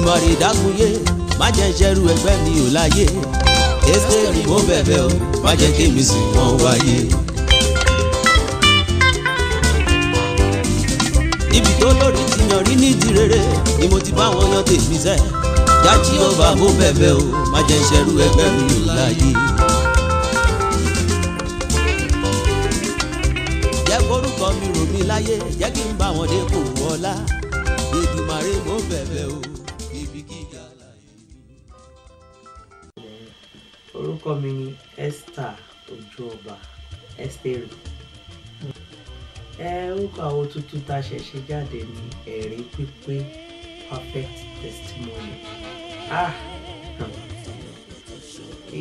Èdùmàrè dákúnyé má jẹ́ ṣẹ́rú ẹgbẹ́ mi ò láyé. Ẹ́sítérì mo bẹ̀bẹ̀ o má jẹ́ kémi sì wọ́n wáyé. Ibi tó lórí ti yàn rí nídìí rere ni mo ti bá wọn yan tèmi sẹ́. Jájí ọba mo bẹ̀bẹ̀ o má jẹ́ ṣẹ́rú ẹgbẹ́ mi ò láyé. Jẹ́ kórúkọ mi rò mí láyé, jẹ́ kí n bá wọn dé kò wọ́lá. Èdùmàrè mo bẹ̀bẹ̀ o ibi gíga láyé mi. Orúkọ mi ni Esther Ojúọba Ẹ́sítérì. Orúkọ àwọn tuntun tá a ṣẹ̀ṣẹ̀ jáde ní ẹ̀rí pípé perfect testimony.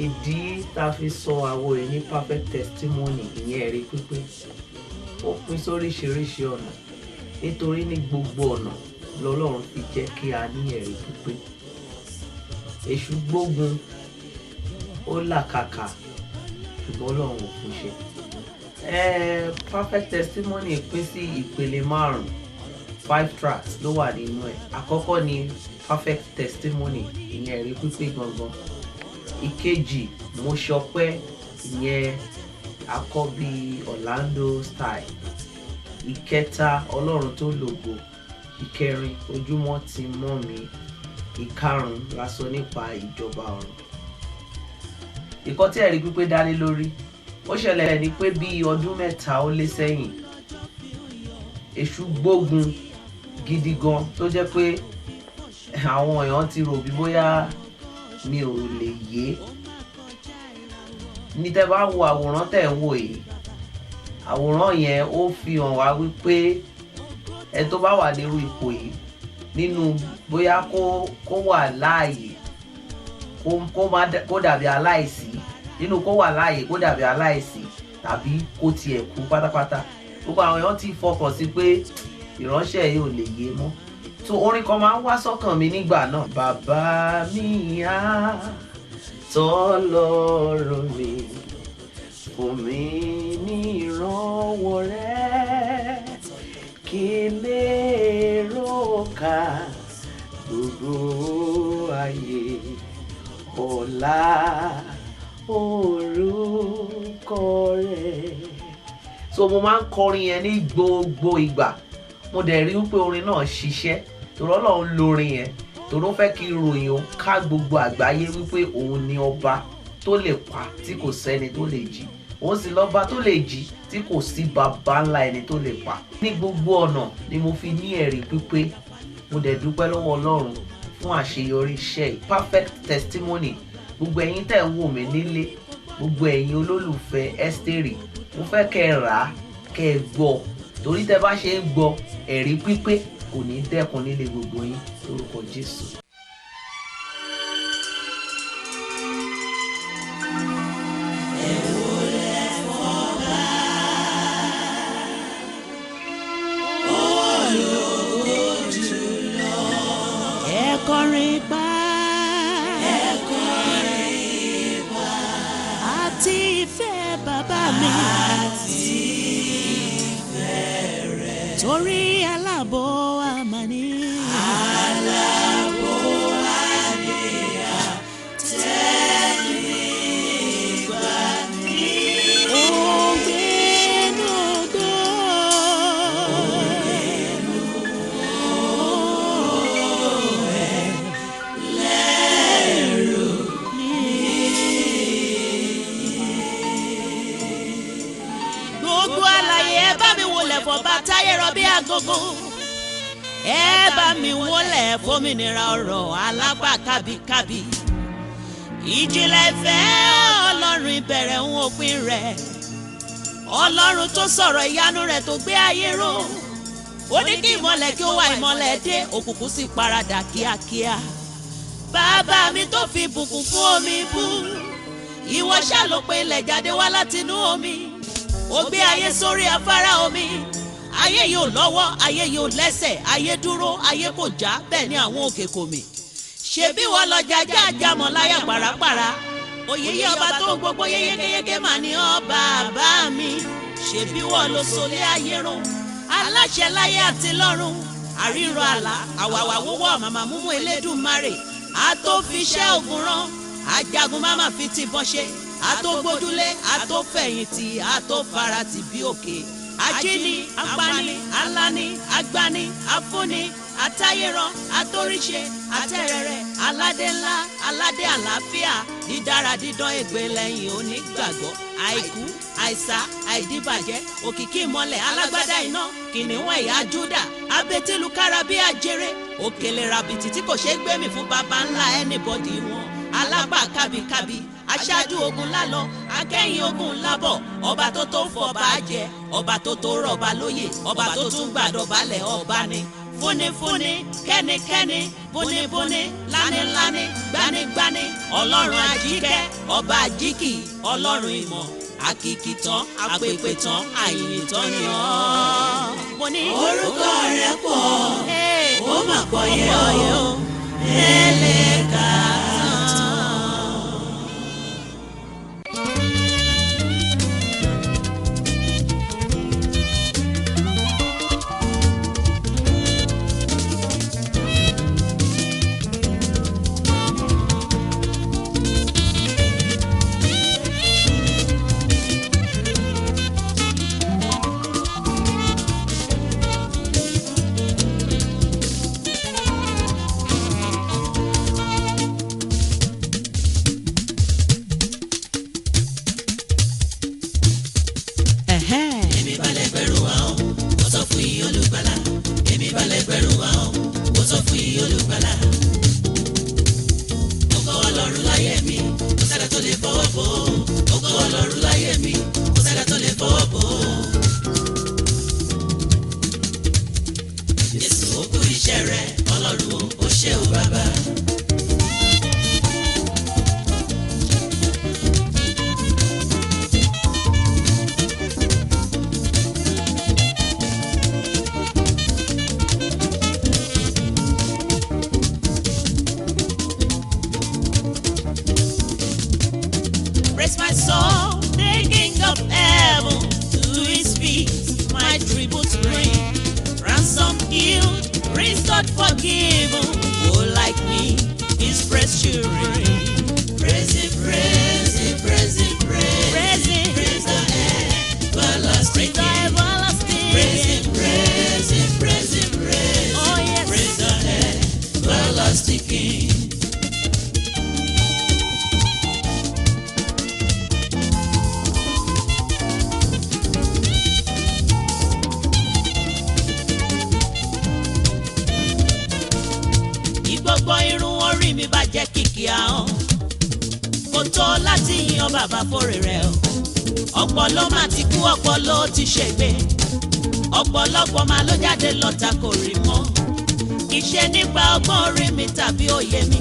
Ìdí tá a fi sọ àwo yìí ní perfect testimony ìyẹn ẹ̀rí pípé ó pín sóríṣiríṣi ọ̀nà nítorí ní gbogbo ọ̀nà lọ́lọ́run fi jẹ́ kí a ní ẹ̀rí pípé. Èṣù gbógun ó làkàkà ṣùgbọ́n Ọlọ́run ò fún ṣe. Perfect testimony pín sí ìpele 5 tracks ló wà nínú ẹ̀. Àkọ́kọ́ ni perfect testimony ìyẹn ẹ̀rí pípé gangan. Ìkejì mo ṣọpẹ́ ìyẹn àkọ́bí Orlando style. Ìkẹta Ọlọ́run tó lògo. Ìkẹrin ojúmọ́ ti mọ́ mi. Ìkarùn la sọ nípa ìjọba ọ̀run. Ìkọ́ tí ẹ̀rí pípé dálé lórí ó ṣẹlẹ̀ ní pé bí ọdún 3 ó lé sẹ́yìn èṣù gbógun gidi gan tó jẹ́ pé àwọn èèyàn ti rò bí bóyá mi ò lè yé. Ní tẹ́ bá wo àwòrán tẹ́ ń wò yìí, àwòrán yẹn ó fi hàn wá wípé ẹ tó bá wà nírú ipò yìí nínú bóyá kó wà láàyè kó dàbí aláìsí, nínú kó wà láàyè kó dàbí aláìsí tàbí kó tiẹ̀ kú pátápátá. Gbogbo àwọn èèyàn ti fọkàn sí pé ìránṣẹ́ yìí ò lè yé mọ́. So orin kan máa ń wá sọ́kàn mi nígbà náà. Bàbá mi á tọ́lọ́run mi fún mi ní ìrànwọ́ rẹ̀ kí lè rọ́ọ̀ka gbogbo ayé ọ̀la orúkọ rẹ̀. So mo máa ń kọrin yẹn ní gbogbo ìgbà. Mo dẹ̀ rí wípé orin náà ṣiṣẹ́ torí Ọlọ́run lórin yẹn torí ó fẹ́ kí ìròyìn ó ká gbogbo àgbáyé wípé òun ni ọba tó lè pa tí kò sẹ́ni tó lè jí, òun sì lọ́ba tó lè jí tí kò sí baba ńlá ẹni tó lè pa. Ní gbogbo ọ̀nà ni mo fi ní ẹ̀rí pípé. Mo dẹ̀ dúpẹ́ lọ́wọ́ Ọlọ́run fún àṣeyọrí iṣẹ́ yìí. Perfect testimony. Gbogbo ẹ̀yin tẹ́ ń wò mí nílé, gbogbo ẹ̀yin olólùfẹ́ Ẹ́sítérì, mo fẹ́ kẹ́ ẹ rà á, kẹ́ ẹ gbọ́. Torí tẹ́ bá ṣe ń gbọ́ ẹ̀rí pípé kò ní dẹ́kun nílé gbogbo yín lórúkọ Jésù. Kọrin pa àti ìfẹ́ bàbá mi torí aláàbò àmàní. Aláàbò àníyá tẹ́lẹ̀ gbà ní. Ògbénu ògo. Fọba táyé rọ bí agogo ẹ bá mi wólẹ̀ fómìnira ọ̀rọ̀ alágbà kábíkábí. Ìjìnlẹ̀ ìfẹ́ Ọlọ́run ìbẹ̀rẹ̀ ń òpin rẹ̀, Ọlọ́run tó sọ̀rọ̀ ìyanu rẹ̀ tó gbé ayé ró. Ó ní kí ìmọ́lẹ̀ kí ó wá, ìmọ́lẹ̀ dé, òkùnkùn sì paradà kíákíá. Bàbá mi tó fi bùkún fún omi bú, ìwọ ṣá ló pe ilẹ̀ jáde wá látinú omi. Ó gbé ayé sórí afárá omi. Ayé yóò lọ́wọ́, ayé yóò lẹ́sẹ̀, ayé dúró, ayé kò já, bẹ́ẹ̀ ni àwọn òkè kò mì. Ṣebí wọ́n lọ jàjà àjàmọ̀ láyà pàràpàrà. Òyeyè ọba tó gbogbo yékéyéké mà ní ọ bàbá mi. Ṣebí wọ́n ló solé ayé run, aláṣẹ láyé àti lọ́run. àríran àlá àwàwà wúwọ́ màmá múmú Elédùmarè àtòfiṣẹ́ ògùn rán ajagun máma fi ti bọ́ ṣe àtògbójúlé àtòfẹ̀yìntì àtòfarati bí òkè ajíni apani alani agbani afúni àtayéran àtòríṣe àtẹrẹrẹ aládé ńlá aládé àlàáfíà dídára dídán ègbè lẹ́yìn onígbàgbọ́ àìkú àìsà àìdíbàjẹ́ òkìkí ìmọ́lẹ̀ alágbádá iná kìnìún ẹ̀yà Júdà abetilukára bí ajere òkèlè rabìtì tí kò ṣeé gbémì fún baba ńlá anybody wọn alábà kábíkábí aṣáájú ogun lálọ akẹ́yìn ogun lábọ̀ ọba tó tó fọba jẹ ọba tó tó rọba lóyè ọba tó tún gbàdọ̀bálẹ̀ ọba ni fúnifúni kẹ́nikẹ́ni búnibúni lániláni gbanigbani ọlọ́run àjíkẹ́ ọba àjíkì ọlọ́run ìmọ̀ àkìkìtàn àpèpètàn àyìnyìntàn ni ọ́. mo ní orúkọ rẹ̀ pọ̀ ó mà pọ̀ yẹ ọ́ ẹlẹ́ka. Praise my soul, the King of heaven, to his feet my tribute bring. Ransom healed, restored, forgiven, who like me his praise should ring. Praise him, praise him, praise him, praise, praise him, praise the everlasting King. Praise him, praise him, praise him, praise, oh yes, praise the everlasting King. Gbogbo irun orí mi bá jẹ́ kìkì ahọ́n kò tó láti yan bàbá fòrè rẹ̀ o. ọ̀pọ̀ ló máa ti kú ọ̀pọ̀ ló ti ṣègbé ọ̀pọ̀lọpọ̀ máa ló jáde lọ́ta kò rí mọ́. Ìṣe nípa ọgbọ́n orí mi tàbí òye mi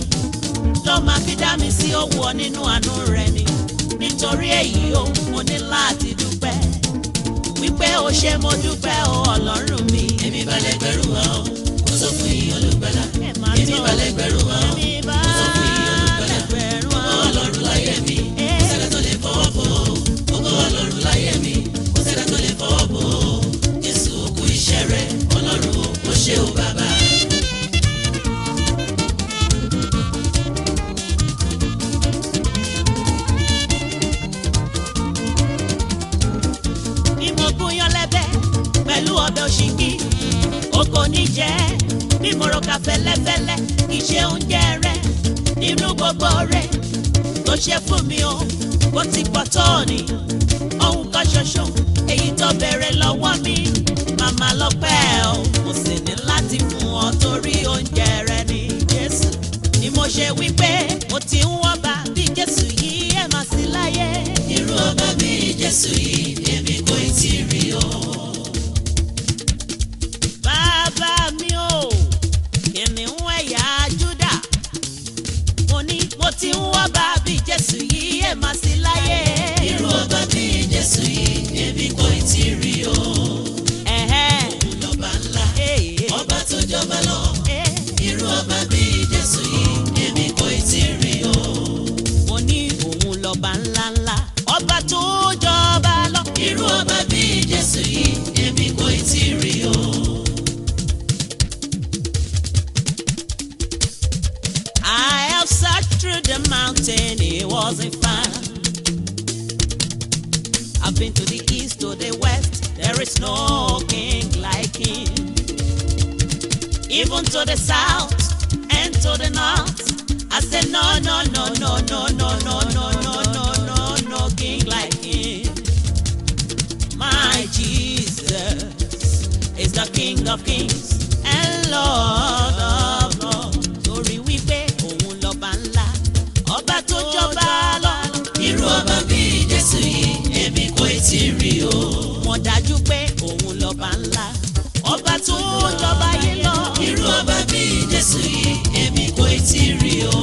ló máa fi dá mi sí òwò nínú àánú rẹ̀ ni. Nítorí èyí o mo ní láti dúpẹ́ wípé o ṣé mo dúpẹ́ o Ọlọ́run mi. Èmi balẹ̀ gbẹ̀rù ahọ́n kò sọ fún yín olùgbàlà. Èmi balẹ̀ gbẹ̀rù ahọ́n kò sọ fún yín olùgbàlà. Ògo Ọlọ́run láyé mi kò sẹ́dá tó lè fọwọ́ bò ó. Ògo Ọlọ́run láyé mi kò sẹ́dá tó lè fọwọ́ bò ó. Jésù kú iṣẹ́ rẹ̀ Ọlọ́run ó ṣé o bàbá. Bí mo gúnyán lẹ́bẹ̀ pẹ̀lú ọbẹ̀ òṣìkí o kò ní jẹ́ bí mo ro ka fẹ́lẹ́fẹ́lẹ́ kì í ṣe oúnjẹ rẹ nínú gbogbo rẹ tó ṣe fún mi o bó ti pọ̀ tó ní ohun kan ṣoṣo èyí tó bẹ̀rẹ̀ lọ́wọ́ mi màmá lọ́pẹ́ o mo sì ní láti fún ọ torí oúnjẹ rẹ ní Jésù ni mo ṣe wí pé mo ti ń wọ́n bá bí Jésù yìí ẹ̀ máa sí láyé. Irú ọba bí Jésù yìí èmi kò tí ì rí o. Bàbá mi o kìnìún ẹ̀yà Júdà mo ní mo ti ń wọ́n bá bí Jésù yìí ẹ̀ máa sí láyé. Irú ọba bí Jésù yìí èmi kò tí ì rí o. Òun lọ́ba ńlá ọba tó jọba lọ. Irú ọba bí Jésù yìí èmi kò tí ì rí o. Mo ní òun lọ́ba ńláńlá ọba tó jọba lọ. Irú ọba bí Jésù yìí èmi kò tí ì rí o. the mountain, he wasn't found. I've been to the east, to the west, there is no king like him. Even to the south and to the north, I said no, no, no, no, no, no, no, no, no, no, no, no king like him. My Jesus is the King of Kings and Lord of Lords. Torí wípé òun lọ́ba ńlá, ọba tó jọba lọ. Irú ọba bíi Jésù yìí èmi kò tí rí o. Mo dájú pé òun lọ́ba ńlá, ọba tó jọba yìí lọ. Irú ọba bíi Jésù yìí èmi kò tí rí o.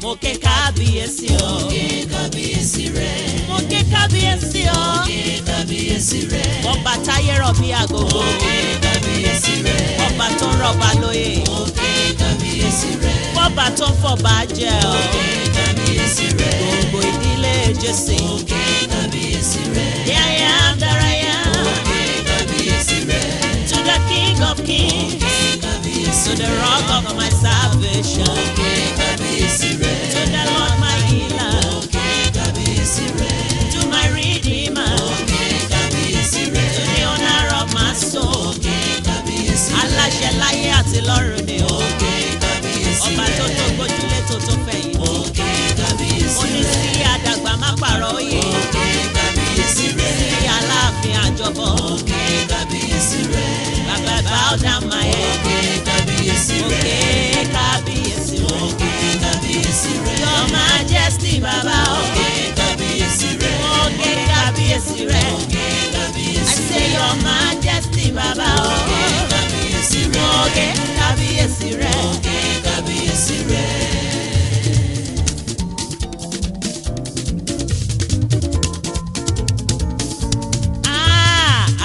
Mo ké kábíyèsí o. Mo ké kábíyèsí rẹ̀. Mo ké kábíyèsí o. Mo ké kábíyèsí rẹ̀. Ọba táyé rọ̀ bí agogo. Mo ké kábíyèsí rẹ̀. Ọba tó ń rọ̀bà lóyè. Mo ké kábíyèsí rẹ̀. Ọba tó ń fọba jẹ o. Mo ké kábíyèsí rẹ̀. Gbogbo ìdílé Jésù. Mo ké kábíyèsí rẹ̀. The I am that I am. Mo ké kábíyèsí rẹ̀. To the King of Kings. Mo ké kábíyèsí To rẹ̀. the rock of my salvation. Mo ké kábíyèsí rẹ̀. To the Lord my healer. Mo ké kábíyèsí rẹ̀. To my redeemer. Mo ké kábíyèsí rẹ̀. To the owner of my soul. Mo ké kábíyèsí rẹ̀. Aláṣẹ láyé àti lọ́run ni o. Mo ké kábíyèsí Ọba tó rẹ̀. tó gbójúlé tó tó fẹ̀yìntì. Mo ké kábíyèsí Mo ní rẹ̀. sí àdàgbà má pààrọ̀ òye. Mo ké kábíyèsí rẹ̀. Sí aláàfin àjọbọ̀. Mo ké kábíyèsí rẹ̀. Bàbá bow down my Mo head. ké kábíyèsí Mo rẹ̀. ké kábíyèsí Mo rẹ̀. ké kábíyèsí rẹ̀. Your Majesty bàbá o. Mo ké kábíyèsí rẹ̀. Mo ké kábíyèsí rẹ̀. Mo ké I kábíyèsí say rẹ̀. your Majesty bàbá o. Mo ké kábíyèsí rẹ̀. Mo ké kábíyèsí rẹ̀. Mo ké kábíyèsí rẹ̀.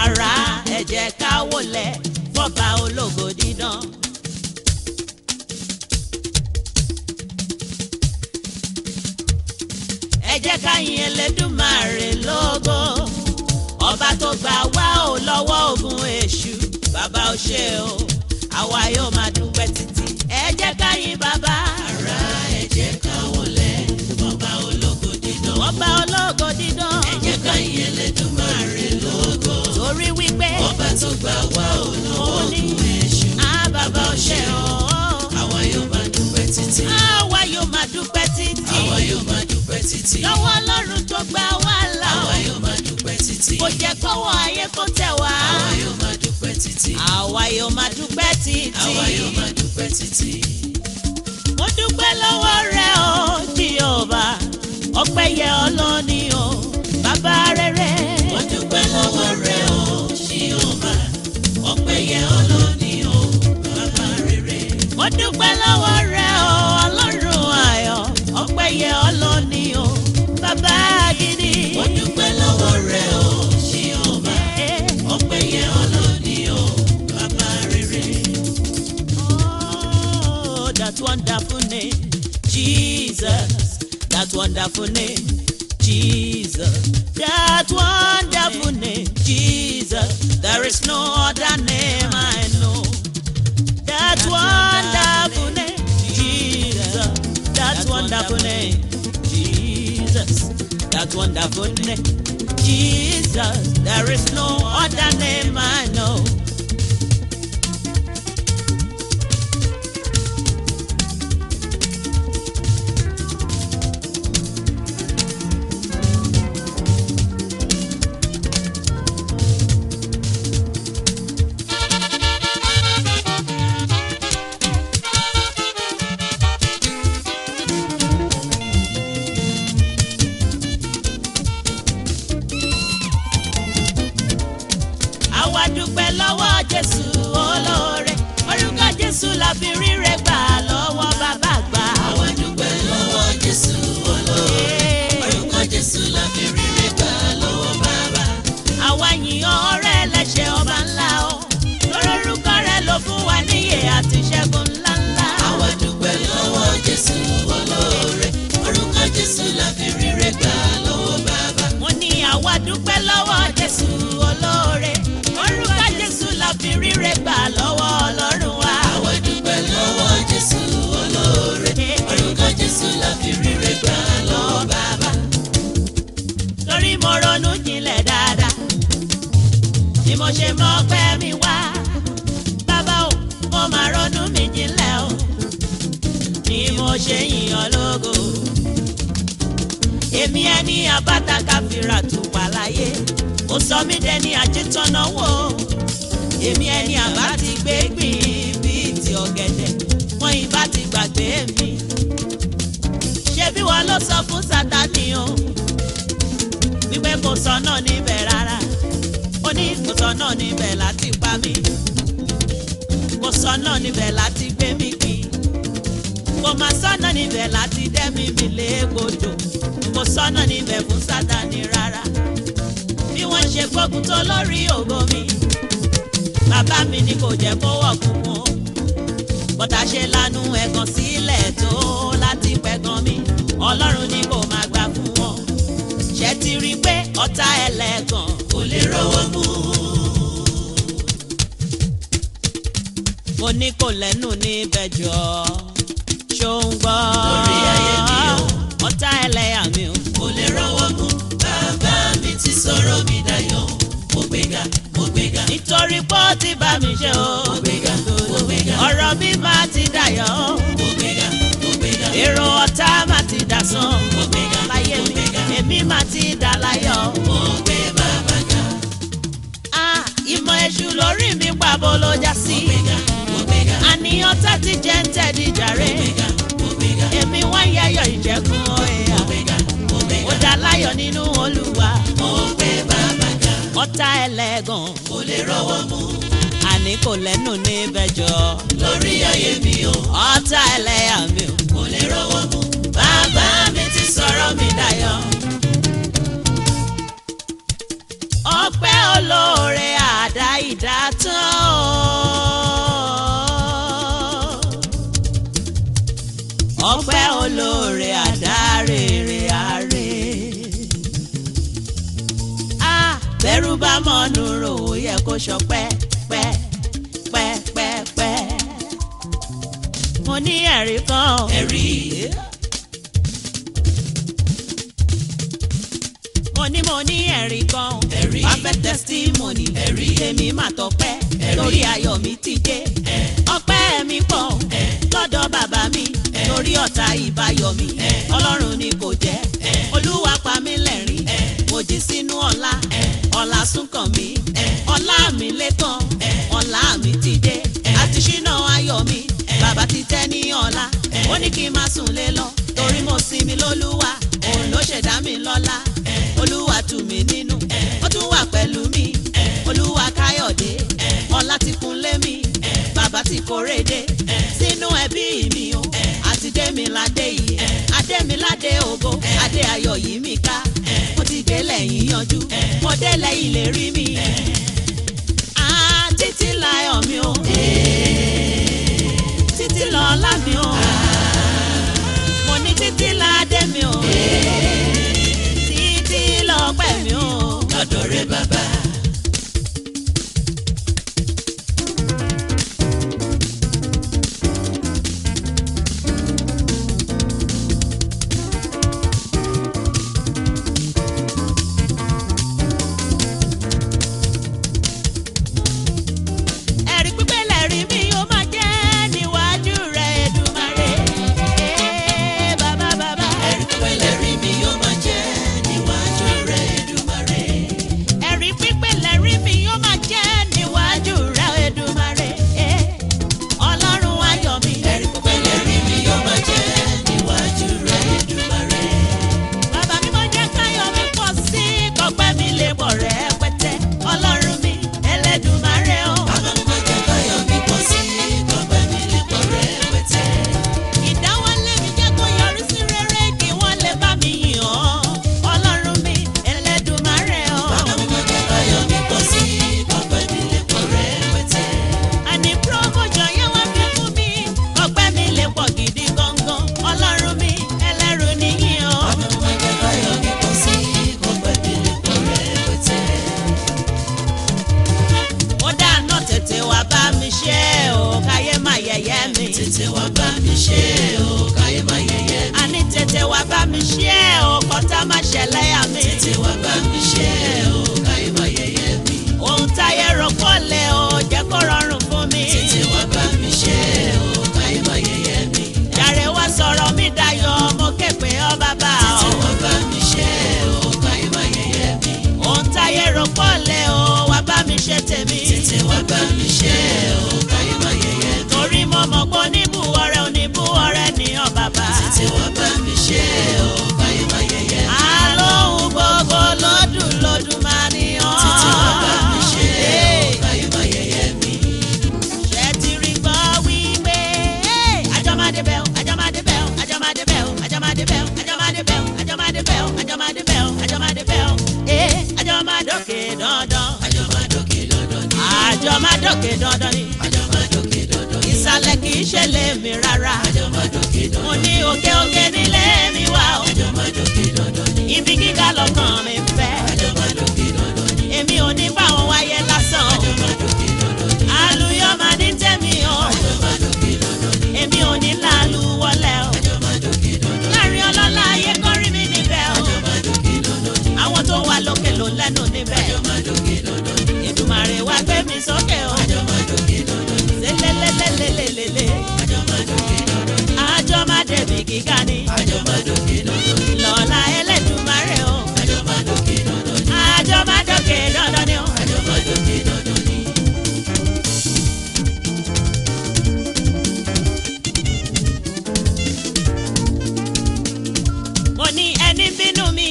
Ara ẹ jẹ́ ká wólẹ̀ fọ́ba ológo dídán. Ẹ jẹ́ ká yin Elédùmarè lógo. Ọba tó gbà wá ò lọ́wọ́ ogun èṣù. Bàbá ó ṣé o, àwa yóò máa dúpẹ́ títí. Ẹ jẹ́ ká yin bàbá. Ara ẹ jẹ́ ká wólẹ̀ fọ́ba ológo dídán. Ọba ológo dídán. Ẹ jẹ́ ká yin Elédùmarè lógo. Torí wípé Ọba tó gbà wá ò lọ́wọ́ ó ní ogun èṣù. bàbá ó ṣé o. Àwa yóò máa dúpẹ́ títí. Àwa yóò máa dúpẹ́ títí. Àwa yóò máa dúpẹ́ títí. Lọ́wọ́ Ọlọ́run tó gbà wá là ó. Àwa yóò máa dúpẹ́ títí. Kò jẹ́ kọ́wọ́ ayé kó tẹ̀ wá. Àwa yóò máa dúpẹ́ títí. Àwa yóò máa dúpẹ́ títí. Àwa yóò máa dúpẹ́ títí. Mo dúpẹ́ lọ́wọ́ rẹ o, Jèhófà. Ọpẹ́ yẹ ọ́ lónìí o, bàbá rere. Mo dúpẹ́ lọ́wọ́ rẹ o, Jèhófà. Ọpẹ́ yẹ ọ́ lónìí o, bàbá rere. Mo dúpẹ́ lọ́wọ́ rẹ o, Ọlọ́run ayọ̀. Ọpẹ́ yẹ ọ́ lónìí o, bàbá gidi. Mo dúpẹ́ lọ́wọ́ rẹ o, Jèhófà. Ọpẹ́ yẹ ọ́ lónìí o, bàbá rere. Oh, that wonderful name, Jesus. That wonderful name, Jesus. That wonderful name, Jesus. There is no other name I know. That wonderful name, Jesus. That wonderful name, Jesus. That wonderful name, Jesus. There is no other name I know. Àwa dúpẹ́ lọ́wọ́ ṣe yìnyín lógo. Èmi ẹni àbáta káfíra tùpà láyé, ó sọ mí dẹni àjẹtọ́nà wò. Èmi ẹni àbá ti gbé gbìn bíi ti ọ̀gẹ̀dẹ̀, wọ́n ìbá ti gbàgbé mi. Ṣebí wọ́n ló sọ fún Sátánì o wípé kò sọ́nà níbẹ̀ rárá. Ó ní kò sọ́nà níbẹ̀ láti pa mí, kò sọ́nà níbẹ̀ láti gbé mi kì. Kò má sọ́nà níbẹ̀ láti dẹ́mi mi légbodò, kò sọ́nà níbẹ̀ fún Sátánì rárá. Bí wọ́n ṣe gbógun tó lórí ògo mi, bàbá mi ni kò jẹ́ kó wọ̀ kúkún. Bọ́tà ṣe lanu ẹ̀gàn sílẹ̀ tó láti pẹ̀gàn mi, Ọlọ́run ni kò máa gbà fún wọn. Ṣé ti rí i pé ọ̀tá ẹlẹ́gàn kò lè rọ́wọ́ mú? Mo ní kò lẹ́nu níbẹ̀ jọ, ṣó ń gbọ́? Lórí ayé mi o, ọ̀tá ẹlẹ́yà mi o, kò lè rọ́wọ́ mú. Bàbá mi ti sọ̀rọ̀ mi dayọ̀, mo gbéga, mo gbéga. Nítorí pé ó ti bá mi ṣe o, mo gbéga, mo gbéga. Ọ̀rọ̀ mi máa ti dayọ̀ o, mo gbéga, mo gbéga. Èrò ọ̀tá máa ti dasán, mo gbéga, láyé mi, èmi máa ti dá láyọ̀, mo gbé bàbá ga. Ìmọ̀ èṣù lórí mi pàbó ló já sí. Mo gbéga, mo gbéga. Àníyàn tá ti jẹ́ ń tẹ̀dí jàre. Mo gbéga, mo gbéga. Èmi wá ń yẹyọ ìjẹ́kùn ọ̀ẹ́yà. Mo gbéga, mo gbéga. Ó dá láyọ̀ nínú Olúwa. Mo gbé bàbá ga. Ọ̀tá ẹlẹ́gàn kò lè rọ́wọ́ mú. Àní kò lẹ́nu níbẹ̀ jọ. Lórí ayé mi o. Ọ̀tá ẹlẹ́yà mi o. Kò lè rọ́wọ́ mú. Bàbá mi ti sọ̀rọ̀ mi dayọ̀. Ọpẹ́ olóore àdá ìdátán o. Ọpẹ́ olóore àdá rere àre. Bẹ́rù bá mọ́nu rò ó yẹ kó ṣọpẹ́ pẹ́ pẹ́ pẹ́ pẹ́. Mo ní ẹ̀rí kan. Ẹ̀rí. Mo ní ẹ̀rí kan. Ẹ̀rí. Perfect testimony. Ẹ̀rí. Èmi mà tọpẹ́. Ẹ̀rí. Lórí ayọ̀ mi ti dé. Ọpẹ́ mi pọ̀. Lọ́dọ̀ bàbá mi. Lórí ọ̀tá ìbáyọ̀ mi. Ọlọ́run ni kò jẹ́. Olúwa pa mí lẹ́rìn. Mo jí sínú ọlá. Ọlá sún kàn mí. Ọlá mi lékan. Ọlá mi ti dé. Àti ṣínà ayọ̀ mi. Bàbá ti tẹ́ ní ọlá. Ó ní kí n má sùn lé lọ. Torí mo sinmi lólúwa. Òun ló ṣẹ̀dá mi lọ́lá. Olúwa tù mí nínú. Ó tún wà pẹ̀lú mi. Olúwa káyọ̀dé. Ọlá ti kún lé mi. Bàbá ti kórè dé. Sínú ẹbí mi o. Àti dé mi ládé yìí. Adé mi ládé ògo. Adé ayọ̀ yìí mi ká. Mo ti gbé lẹ́yìn yanjú. Mo dé lẹ́yìn lè rí mi. Títí láyọ̀ mi o. Títí lọ́lá mi o. Mo ní títí ládé mi o. Títí lọ́pẹ́ mi o. Lọ́dọ̀ rẹ bàbá. tètè wá bá mi ṣe o káyé má yẹ̀yẹ́ mi. àní tètè wá bá mi ṣe o kọ́tà má ṣẹlẹ̀ yà mí. tètè wá bá mi ṣe o káyé má yẹ̀yẹ́ mi. ohun táyé rò kọ́ lẹ̀ o jẹ́ kó rọrùn fún mi. tètè wá bá mi ṣe o káyé má yẹ̀yẹ́ mi. jàre wá sọ̀rọ̀ ṣe tèmi. tètè wá bá mi ṣe o káyé má yẹ̀yẹ́ mi. torí mo mọ̀ pé oníbù ọrẹ ni ọ́ bàbá. tètè wá bá mi ṣe o káyé má yẹ̀yẹ́ mi. alóhùn gbogbo lọ́dún máa ní ọ́. tètè wá bá mi ṣe o káyé má yẹ̀yẹ́ mi. ṣé ti rí gbọ́ wípé àjọmọdé bẹ́ẹ̀ àjọmọdé bẹ́ẹ̀ àjọmọdé bẹ́ẹ̀ àjọmọdé bẹ́ẹ̀ àjọmọdé bẹ́ẹ̀ àjọmọdé bẹ́ẹ̀ àjọmọdé bẹ́ẹ̀ àjọmọdé bẹ́ẹ̀ àjọmọdókè dandan. àjọmọdókè dandan ni. àjọmọdókè dandan ni. àjọmọdókè dandan ni. ìsàlẹ̀ kì í ṣe lèmi rárá. àjọmọdókè dandan ni. mo ní òkè nílé mi wá o. àjọmọdókè dandan ni. ibi gíga lọ́kàn mi fẹ́. àjọmọdókè dandan ni. èmi ò ní bá wọn wáyé lásán. àjọmọdókè dandan ni. àlùyọ máa ní tẹ́mi o. àjọmọdókè dandan ni. èmi ò ní lálù wọlé o. àjọmọdókè dandan ni. láàrin ọlọ́lá ayé kọ́rí mi níbẹ̀ o. àjọmọdókè dandan ni. àwọn tó wà lókè ló lẹ́nu níbẹ̀. àjọmọdókè dandan ni. Èdùmàrè wá gbé mi sókè o. àjọmọdókè dandan ni. lélelélelélelele. àjọmọdókè dandan ni. àjọmọdé mi gíga ni. àjọmọdókè dandan ni. lọ́lá Ẹlẹ́dùmarè o. àjọmọdókè dandan ni. àjọmọdókè dandan ni o. àjọmọdókè dandan ni. mo ní ẹni bínú mi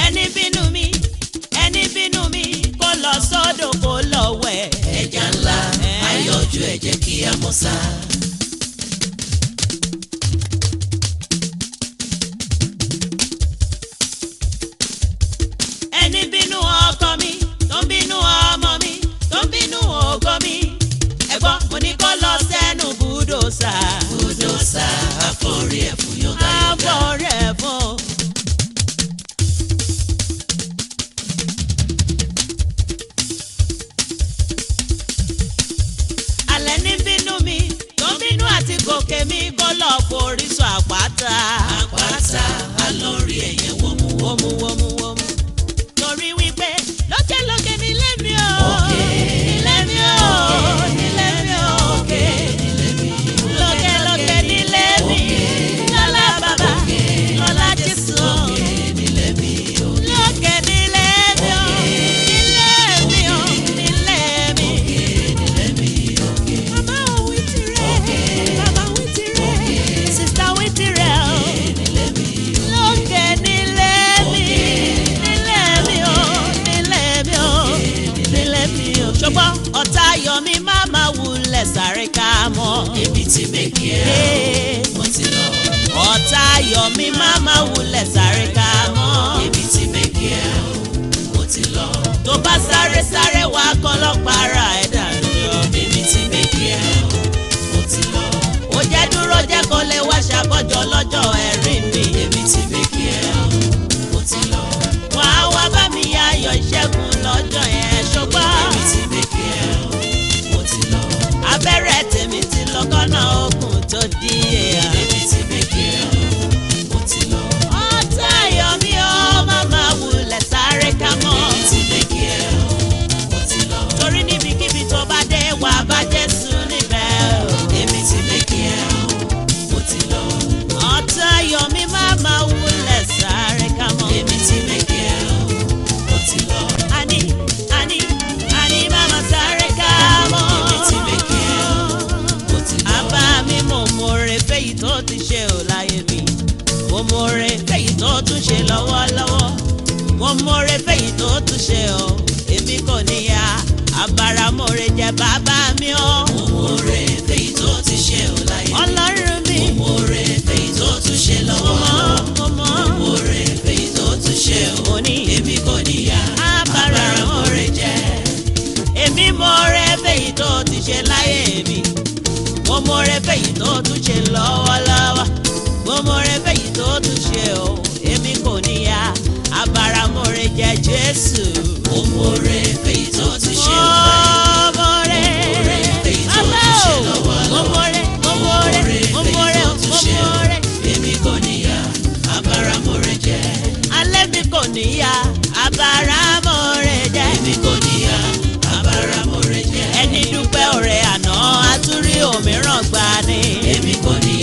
ẹni bínú mi ẹni bínú mi kó lọ sódò kó lọ wẹ̀. ẹja ńlá ayọ̀jú ẹ jẹ́ kí a mọ̀ sá. ẹni bínú ọkọ mi tó ń bínú ọmọ mi tó ń bínú ògo mi ẹ̀gbọ́n mo ní kó lọ sẹ́nu búdòsà. búdòsà àforí ẹ̀ fún yọ̀gáyọ̀gá. àbọ̀rẹ̀ fún. alẹ́ ní bínú mi tó ń bínú àti gòkè mi kó lọ forí sọ àpáta. àpáta alórí ẹ̀yẹ wọ́mú. torí wípé lókè nílé mi o. Òkè. nílé mi o. nílé mi o. òkè. lókè nílé mi. lọ́lá bàbá. lọ́lá Jésù. nílé mi o. lókè nílé mi o. nílé mi o. nílé mi. nílé mi òkè. Mama wí tirẹ̀. Bàbá wí tirẹ̀. Sista wí tirẹ̀ o. nílé mi o. lókè nílé mi. nílé mi o. nílé mi o. nílé mi o. ṣùgbọ́n ọ̀tá ayọ̀ mi máa ma wulẹ̀ sáré ká mọ́. èmi ti mẹ́kì ẹ̀ mo ti lọ. ọ̀tá ayọ̀ mi máa ma wulẹ̀ sáré ká mọ́. èmi ti mẹ́kì ẹ̀ mo ti lọ. tó bá sáré wá kọ́ lọ́pàá ara ẹ̀ dànù. èmi ti mẹ́kì ẹ̀ mo ti lọ. ó jẹ́ dúró jẹ́ kó lè wá ṣàbọ̀jọ́ lọ́jọ́ ẹ̀rí mi. èmi ti mẹ́kì ẹ̀ mo ti lọ. wàá wá bá mi ayọ̀ ìṣẹ́gun lọ́jọ́ yẹn ṣùgbọ́n. èmi ti mẹ́kì ẹ̀ mo ti lọ. abẹ́rẹ́ tèmi ti lọ kọ́nà ogun tó di èèyàn. èmi ti mẹ́kì ẹ̀ mo ti lọ. ọ̀tá ayọ̀ mi ó máa wulẹ̀ sáré ká mọ́. èmi ti mẹ́kì ẹ̀ mo ti lọ. torí níbikíbi tó bá dé wà bá Jésù níbẹ̀ o. èmi ti mẹ́kì ẹ̀ mo ti lọ. ọ̀tá ayọ̀ mi máa wulẹ̀ sáré ká mọ́. èmi ti mẹ́kì ẹ̀ mo ti lọ. àní máma sáré ká mọ́. èmi ti mẹ́kì ẹ̀ mo ti lọ. àbá mi mo mọ̀ọ́rẹ́ fẹ́yìí tó ti ṣe ò láyé mi. mo mọ̀ọ́rẹ́ fẹ́yìí tó tún ṣe lọ́wọ́lọ́wọ́. mo mọ̀ọ́rẹ́ fẹ́yìí tó tún ṣe o. èmi kò níyà àbáramọ̀ọ́rẹ́ jẹ́ bàbá mi o. mo mọ̀ọ́rẹ́ fèyí tó ti ṣe ò láyé. ọlọ́run mi. mo mọ̀ọ́rẹ́ fèyí tó tún ṣe lọ́wọ́lọ́wọ́. mo mọ̀. mo mọ̀ọ́rẹ́ fèyí tó tún ṣe ò. mo ní èmi kò níyà àbáramọ̀ọ́rẹ́ jẹ́. èmi mọ̀ọ́rẹ́ fẹ́yìí tó ti ṣe láyé mi. mo mọ̀ọ́rẹ́ fẹ́yìí tó tún ṣe lọ́wọ́lọ́wọ́. mo mọ̀ọ́rẹ́ fẹ́yìí tó tún ṣe o. èmi kò níyà àbáramọ̀ọ́rẹ́ jẹ́ Jésù. mo mọ̀ọ́rẹ́ fèyí tó ti ṣe ò láyé. èmi kò níyà àbáramọ̀ọ́rẹ́ jẹ́. alẹ́ mi kò níyà àbáramọ̀ọ́rẹ́ jẹ́. èmi kò níyà àbáramọ̀ọ́rẹ́ jẹ́. ẹni dúpẹ́ ọ̀rẹ́ àná àtúrí òmíràn gbà ni. èmi kò níyà